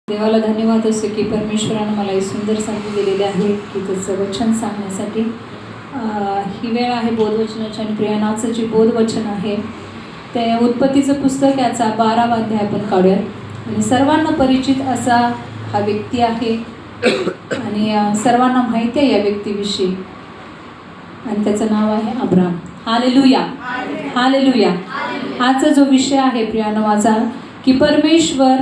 देवाला धन्यवाद असो की परमेश्वरानं मला ही सुंदर संधी दिलेली आहे की त्याचं वचन सांगण्यासाठी. ही वेळ आहे बोधवचनाची आणि प्रियानाचं जे बोधवचन आहे ते उत्पत्तीचं पुस्तक याचा 12वा अध्याय आपण काढूयात. आणि सर्वांना परिचित असा हा व्यक्ती आहे आणि सर्वांना माहिती आहे या व्यक्तीविषयी आणि त्याचं नाव आहे अब्राम. Hallelujah, hallelujah. आजचा जो विषय आहे प्रियानो माझा की परमेश्वर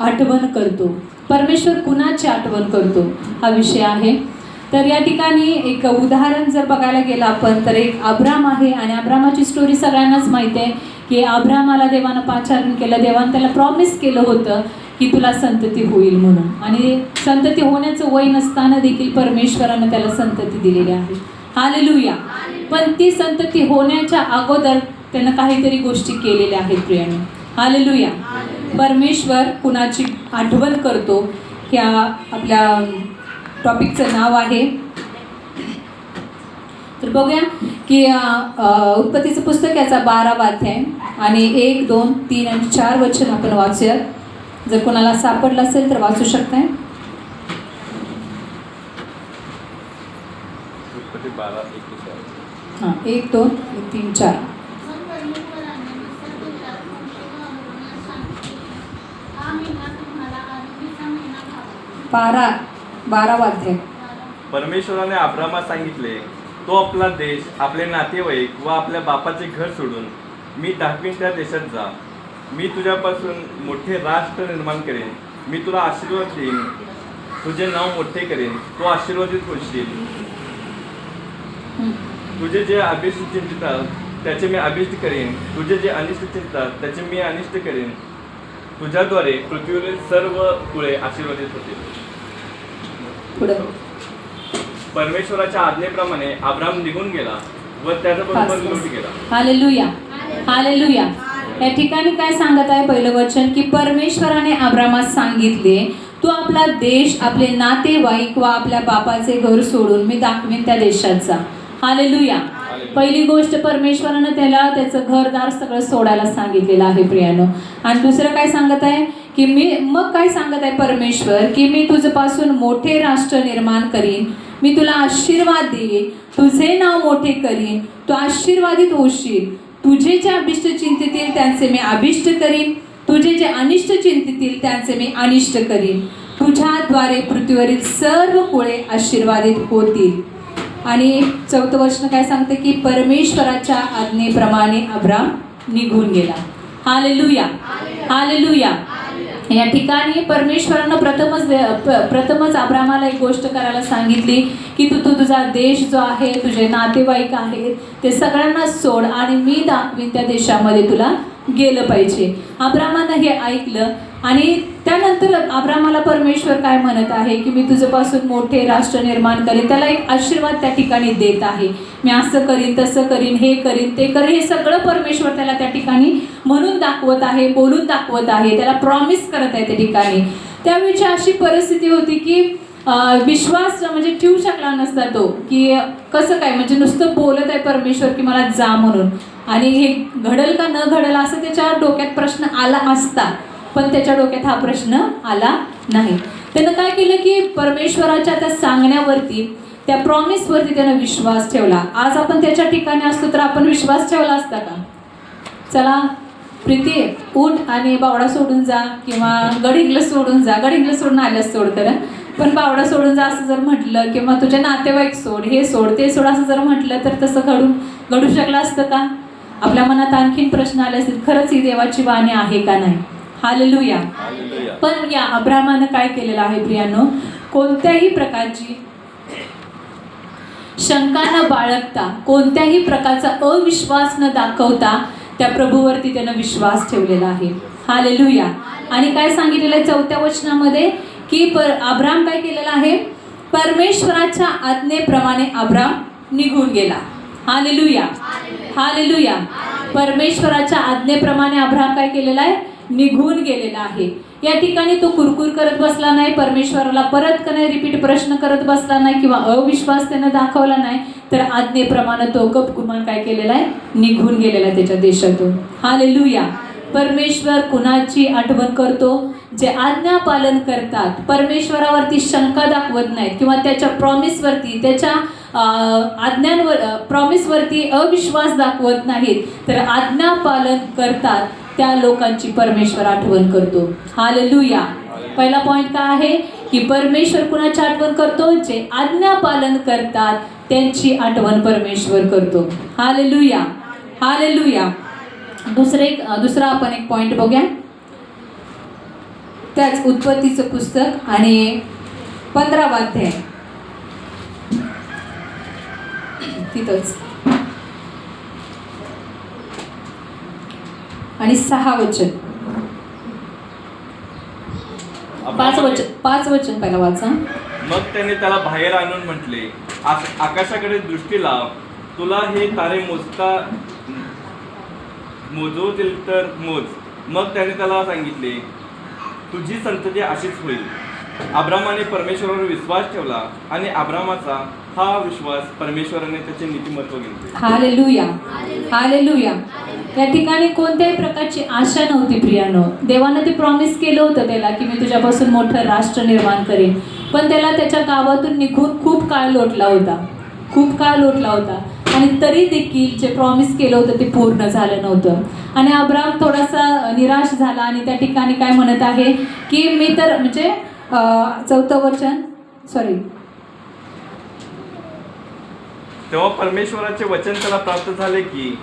आठवण करतो. परमेश्वर कुणाची आठवण करतो हा विषय आहे. तर या ठिकाणी एक उदाहरण जर बघायला गेलं आपण तर एक अब्राम आहे आणि अब्रामाची स्टोरी सगळ्यांनाच माहिती आहे की अब्रामाला देवानं पाचारण केलं. देवानं त्याला प्रॉमिस केलं होतं की तुला संतती होईल म्हणून, आणि संतती होण्याचं वय नसताना देखील परमेश्वरानं त्याला संतती दिलेली आहे. हालेलुया. पण ती संतती होण्याच्या अगोदर त्यानं काहीतरी गोष्टी केलेल्या आहेत प्रियाने. हालेलुया. परमेश्वर कुणाची आठवण करतो ह्या आपल्या टॉपिकचं नाव आहे. तर बघूया की उत्पत्तीचं पुस्तक याचा 12वा अध्याय आणि 1, 2, 3 आणि 4 वचन आपण वाचूयात. जर कोणाला सापडलं असेल तर वाचू शकताय. 1, 2, 3, 4. 12वा अध्याय. परमेश्वराने अब्रामास सांगितले, तो आपला देश, आपले नातेवाईक व आपल्या बापाचे घर सोडून मी दाखवीन त्या देशात जा. मी तुझ्यापासून मोठे राष्ट्र निर्माण करेन. मी तुला आशीर्वाद देईन. तुझे नाव मोठे करेन. तो आशीर्वादित होशील. तुझे जे अभिष्ट चिंतितात त्याचे मी अभिष्ट करेन. तुझे जे अनिष्ट चिंतितात त्याचे मी अनिष्ट करेन. तुझ्याद्वारे पृथ्वीवरील सर्व कुळे आशीर्वादित होतील. परमेश्वराच्या आज्ञेप्रमाणे अब्राम निघून गेला व त्याच्याबरोबर लूट गेला. Hallelujah, hallelujah. या ठिकाणी काय सांगत आहे पहिलं वचन की परमेश्वराने अब्रामास सांगितले, तू आपला देश, आपले नातेवाईक व आपल्या बापाचे घर सोडून मी दाखवीन त्या देशात जा. हालेलुया. पहिली गोष्ट परमेश्वरानं त्याला त्याचं घरदार सगळं सोडायला सांगितलेलं आहे प्रियानो. आणि दुसरं काय सांगत आहे की मग काय सांगत आहे परमेश्वर की मी तुझपासून मोठे राष्ट्र निर्माण करीन. मी तुला आशीर्वाद देईन. तुझे नाव मोठे करीन. तू आशीर्वादित होशील. तुझे जे अभिष्ट चिंतितील त्यांचे मी अभिष्ट करीन. तुझे जे अनिष्ट चिंतितील त्यांचे मी अनिष्ट करीन. तुझ्याद्वारे पृथ्वीवरील सर्व कुळे आशीर्वादित होतील. आणि 4थं वचन काय सांगते की परमेश्वराच्या आज्ञेप्रमाणे अब्राम निघून गेला. Hallelujah, hallelujah. या ठिकाणी परमेश्वरानं प्रथमच अब्रामाला एक गोष्ट करायला सांगितली की तू तुझा देश जो आहे, तुझे नातेवाईक आहेत ते सगळ्यांना सोड आणि मी दाखवीन त्या देशामध्ये तुला गेलं पाहिजे. अब्रामानं हे ऐकलं आणि त्यानंतर अब्रामाला परमेश्वर काय म्हणत आहे की मी तुझ्यापासून मोठे राष्ट्र निर्माण करीन. त्याला एक आशीर्वाद त्या ठिकाणी देत आहे. मी असं करीन, तसं करीन, हे करीन, ते करीन. हे सगळं परमेश्वर त्याला त्या ठिकाणी म्हणून दाखवत आहे, बोलून दाखवत आहे, त्याला प्रॉमिस करत आहे त्या ठिकाणी. त्यावेळची अशी परिस्थिती होती की विश्वास म्हणजे ठेवू शकला नसता तो की कसं काय, म्हणजे नुसतं बोलत आहे परमेश्वर की मला जा म्हणून, आणि हे घडल का न घडल असं त्याच्या डोक्यात प्रश्न आला असता, पण त्याच्या डोक्यात हा प्रश्न आला नाही. त्यानं काय केलं की परमेश्वराच्या त्या सांगण्यावरती, त्या प्रॉमिसवरती त्यानं विश्वास ठेवला. आज आपण त्याच्या ठिकाणी असतो तर आपण विश्वास ठेवला असता का? चला प्रीती उठ आणि बावडा सोडून जा, किंवा गडिंगला सोडून जा. गडिंगला सोडून आल्यास सोड खरं, पण बावडा सोडून जा असं जर म्हटलं, किंवा तुझे नातेवाईक सोड, हे सोड, ते सोड असं जर म्हटलं तर तसं घडू शकलं असतं का? आपल्या मनात आणखीन प्रश्न आले असतील, खरंच ही देवाची वाणी आहे का नाही? हालेलुया. पण या अब्रामानं काय केलेलं आहे प्रियानो, कोणत्याही प्रकारची शंका न बाळगता, कोणत्याही प्रकारचा अविश्वास न दाखवता त्या प्रभूवरती त्यानं विश्वास ठेवलेला आहे. हालेलुया. आणि काय सांगितलेलं आहे 4थ्या वचनामध्ये की अब्राम काय केलेला आहे, परमेश्वराच्या आज्ञेप्रमाणे अब्राम निघून गेला. Hallelujah, hallelujah. परमेश्वराच्या आज्ञेप्रमाणे अब्राम काय केलेला आहे, निघून गेलेला आहे. या ठिकाणी तो कुरकुर करत बसला नाही, परमेश्वराला परत का नाही रिपीट प्रश्न करत बसला नाही, किंवा अविश्वास त्यानं दाखवला नाही, तर आज्ञेप्रमाणे तो गपगुमान काय केलेला आहे, निघून गेलेला आहे त्याच्या देशातून. हालेलुया. परमेश्वर कुणाची आठवण करतो, जे आज्ञा पालन करतात, परमेश्वरावरती शंका दाखवत नाहीत किंवा त्याच्या प्रॉमिसवरती, त्याच्या आज्ञांवर प्रॉमिसवरती अविश्वास दाखवत नाहीत, तर आज्ञा पालन करतात त्या लोकांची परमेश्वर आठवण करतो. हालेलुया. पहिला पॉइंट काय आहे की परमेश्वर कुणाची आठवण करतो? जे आज्ञा पालन करतात त्यांची आठवण परमेश्वर करतो. हालेलुया. हालेलुया. दुसरा आपण एक पॉइंट बघूया. त्याच उत्पत्तीचं पुस्तक आणि 15वा अध्याय, तिथंच आणि 6 वचन, 5 वचन पहिला वाचा. मग त्याने त्याला बाहेर आणून म्हटले, आकाशाकडे दृष्टी लाव, तुला हे तारे मोजवतील तर मोज. मग त्याने त्याला सांगितले, तुझी संतती अशीच होईल. अब्रामाने परमेश्वरावर विश्वास ठेवला आणि अब्रामाचा हा विश्वास परमेश्वराने त्याचे नीतिमत्व घेतले. हालेलुया. हालेलुया. या ठिकाणी कोणत्याही प्रकारची आशा नव्हती प्रियानो. देवानं ते प्रॉमिस केलं होतं त्याला की मी तुझ्यापासून मोठं राष्ट्र निर्माण करेन, पण त्याला त्याच्या गावातून निघून खूप काळ लोटला होता आणि तरी देखील जे प्रॉमिस केलं होतं ते पूर्ण झालं नव्हतं. आणि अब्राम थोडासा निराश झाला आणि त्या ठिकाणी काय म्हणत आहे की मी तर म्हणजे 4 वचन, सॉरी, तेव्हा परमेश्वराचे वचन त्याला प्राप्त झाले की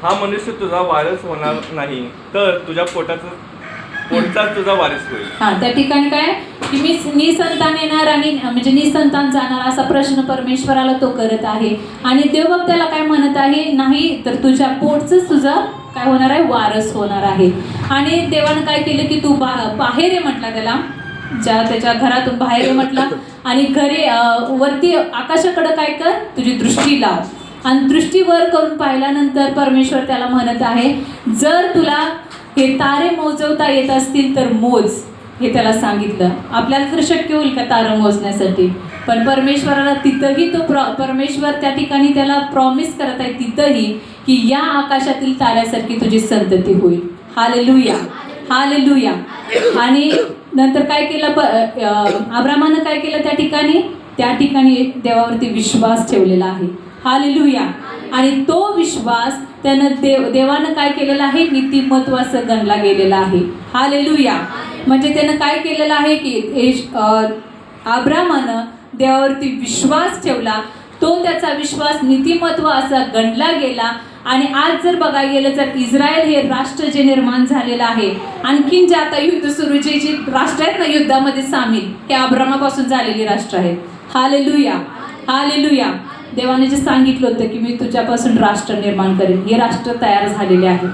हा मनुष्य तुझा वारस होणार नाही, तर तुझ्या पोटचाच तुझा वारस होईल. त्या ठिकाणी काय की मी निसंतान येणार आणि म्हणजे निसंतान जाणार असा प्रश्न परमेश्वराला तो करत आहे. आणि देव त्याला काय म्हणत आहे, नाही तर तुझ्या पोटच तुझा काय होणार आहे, वारस होणार आहे. आणि देवानं काय केलं की तू बाहेर ये म्हटला त्याला, त्याच्या घरातून बाहेर ये म्हटला आणि घरी वरती आकाशाकडे काय कर, तुझी दृष्टी लाव. आणि दृष्टी वर करून पाहिल्यानंतर परमेश्वर त्याला म्हणत आहे, जर तुला हे तारे मोजवता येत असतील तर मोज, हे त्याला सांगितलं. आपल्याला तर शक्य होईल का तारे मोजण्यासाठी, पण परमेश्वराला तिथंही परमेश्वर त्या ठिकाणी त्याला प्रॉमिस करत आहे तिथंही की या आकाशातील ताऱ्यासारखी तुझी संतती होईल. हालेलुया. हालेलुया. आणि नंतर काय केलं, अब्रामानं काय केलं, त्या ठिकाणी देवावरती विश्वास ठेवलेला आहे. हालेलुया. आणि तो विश्वास त्यानं देवानं काय केलेला आहे, नीतिमत्वाचं गणला गेलेला आहे. हालेलुया. म्हणजे त्यानं काय केलेलं आहे की अब्रामानं देवावरती विश्वास ठेवला, तो त्याचा विश्वास नीतिमत्व असा गणला गेला. आणि आज जर बघायला गेलं तर इस्रायल हे राष्ट्र जे निर्माण झालेलं आहे, आणखीन जे आता युद्ध सुरू जे राष्ट्र आहेत ना युद्धामध्ये सामील, हे अब्रामापासून झालेली राष्ट्र आहेत. हालेलुया. हालेलुया. देवाने जे सांगितलं होतं की मी तुझ्यापासून राष्ट्र निर्माण करेन, हे राष्ट्र तयार झालेले आहे.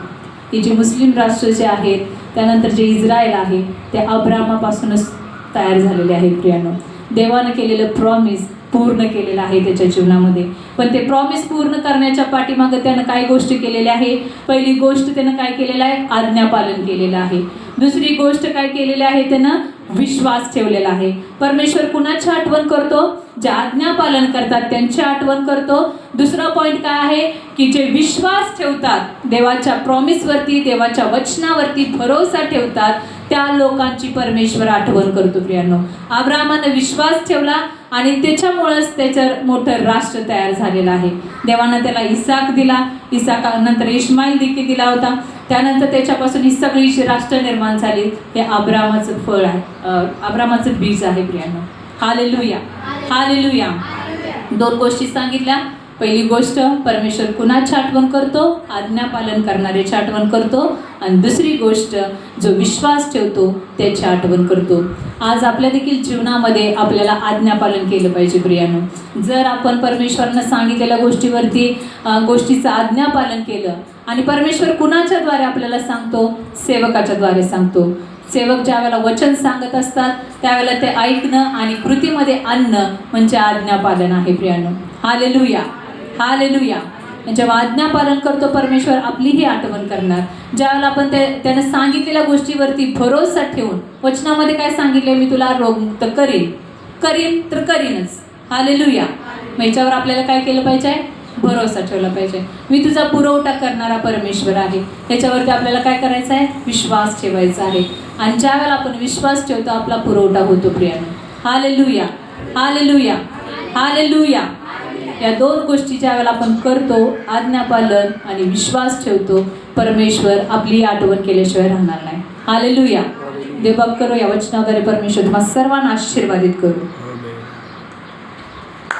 हे जे मुस्लिम राष्ट्र जे आहेत, त्यानंतर जे इस्रायल आहे, ते अब्रामापासूनच तयार झालेले आहे. प्रियानो, देवानं केलेलं प्रॉमिस पूर्ण केलेलं आहे त्याच्या जीवनामध्ये. पण ते प्रॉमिस पूर्ण करण्याच्या पाठीमागं त्यानं काय गोष्टी केलेल्या आहे, पहिली गोष्ट त्यानं काय केलेलं आहे, आज्ञापालन केलेलं आहे. दुसरी गोष्ट काय केलेली आहे, त्यानं विश्वास ठेवलेला आहे. परमेश्वर कुणाची आठवण करतो, जे आज्ञापालन करतात त्यांची आठवण करतो. दुसरा पॉइंट काय आहे की जे विश्वास ठेवतात, देवाच्या प्रॉमिसवरती, देवाच्या वचनावरती भरोसा ठेवतात, त्या लोकांची परमेश्वर आठवण करतो. प्रियांनो, अब्रामानं विश्वास ठेवला आणि त्याच्यामुळेच त्याचं मोठं राष्ट्र तयार झालेलं आहे. देवानं त्याला इसाक दिला, इसाकानंतर इश्माईल देखील दिला होता. त्यानंतर त्याच्यापासून ही सगळी राष्ट्र निर्माण झाली. हे अब्रामाचं फळ आहे, अब्रामाचं बीज आहे. प्रियांनो, हालेलुया. हालेलुया. 2 गोष्टी सांगितल्या. पहिली गोष्ट, परमेश्वर कुणाची आठवण करतो, आज्ञापालन करणाऱ्याची आठवण करतो. आणि दुसरी गोष्ट, जो विश्वास ठेवतो त्याची आठवण करतो. आज आपल्या देखील जीवनामध्ये आपल्याला आज्ञापालन केलं पाहिजे. प्रियानो, जर आपण परमेश्वरानं सांगितलेल्या गोष्टीचं आज्ञापालन केलं, आणि परमेश्वर कुणाच्या द्वारे आपल्याला सांगतो, सेवकाच्या द्वारे सांगतो. सेवक ज्या वेळेला वचन सांगत असतात त्यावेळेला ते ऐकणं आणि कृतीमध्ये आणणं म्हणजे आज्ञापालन आहे. प्रियानो, हालेलुया. हालेलुया. जेव्हा आज्ञापालन करतो परमेश्वर आपलीही आठवण करणार. ज्यावेळेला आपण त्यानं सांगितलेल्या गोष्टीवरती भरोसा ठेवून, वचनामध्ये काय सांगितले, मी तुला रोगमुक्त करीन तर करीनच. हालेलुया. मग याच्यावर आपल्याला काय केलं पाहिजे, भरोसा ठेवला पाहिजे. मी तुझा पुरवठा करणारा परमेश्वर आहे. याच्यावरती आपल्याला काय करायचं आहे? विश्वास ठेवायचा आहे. आणि ज्या वेळेला आपण विश्वास ठेवतो आपला पुरवठा होतो प्रियानो. Hallelujah, hallelujah, hallelujah. या दोन गोष्टी ज्या वेळेला आपण करतो, आज्ञापालन आणि विश्वास ठेवतो, परमेश्वर आपली आठवण केल्याशिवाय राहणार नाही. हालेलुया. देवबाप करो या वचनाद्वारे परमेश्वर तुम्हाला सर्वांना आशीर्वादित करू.